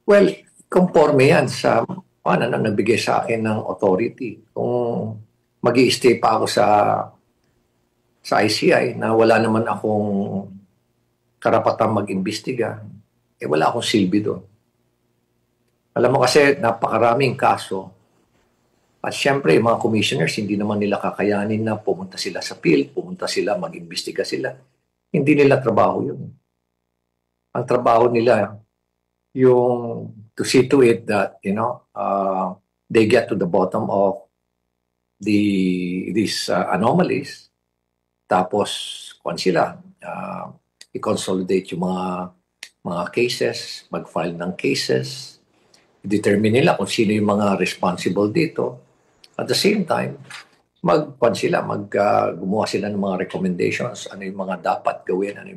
Well, conforme yan sa na nagbigay sa akin ng authority. Kung mag stay pa ako sa ICI na wala naman akong karapatang mag-imbestiga, wala akong silbi doon. Alam mo kasi napakaraming kaso at syempre yung mga commissioners hindi naman nila kakayanin na pumunta sila sa field, pumunta sila, mag-imbestiga sila. Hindi nila trabaho yun. Ang trabaho nila yung to see to it that they get to the bottom of these anomalies, tapos kung sila i-consolidate yung mga cases, mag-file ng cases, determine nila kung sino yung mga responsible dito. At the same time, gumawa sila ng mga recommendations, ano yung mga dapat gawin, ano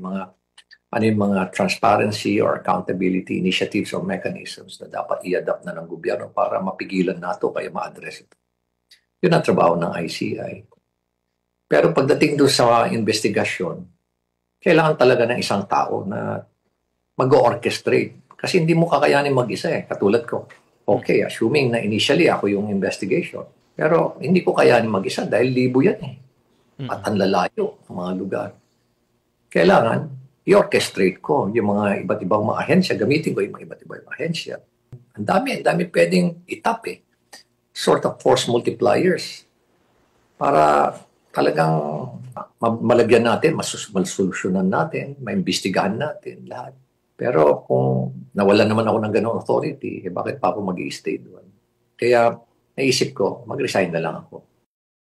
yung mga transparency or accountability initiatives or mechanisms na dapat i-adapt na ng gobyerno para mapigilan nato kaya ma-address ito. Yun ang trabaho ng ICI. Pero pagdating doon sa investigasyon, kailangan talaga ng isang tao na mag-orchestrate. Kasi hindi mo kakayanin mag-isa eh. Katulad ko. Okay, assuming na initially ako yung investigation. Pero hindi ko kayanin mag-isa dahil libo yan eh. At ang lalayo ang mga lugar. Kailangan i-orchestrate ko yung mga iba't ibang mga ahensya. Gamitin ko yung mga iba't ibang ahensya. Ang dami pwedeng itap eh. Sort of force multipliers para talagang malagyan natin, masolusyonan natin, maimbestigahan natin lahat. Pero kung nawala naman ako ng ganong authority, bakit pa ako mag-i-stay doon? Kaya naisip ko, mag-resign na lang ako.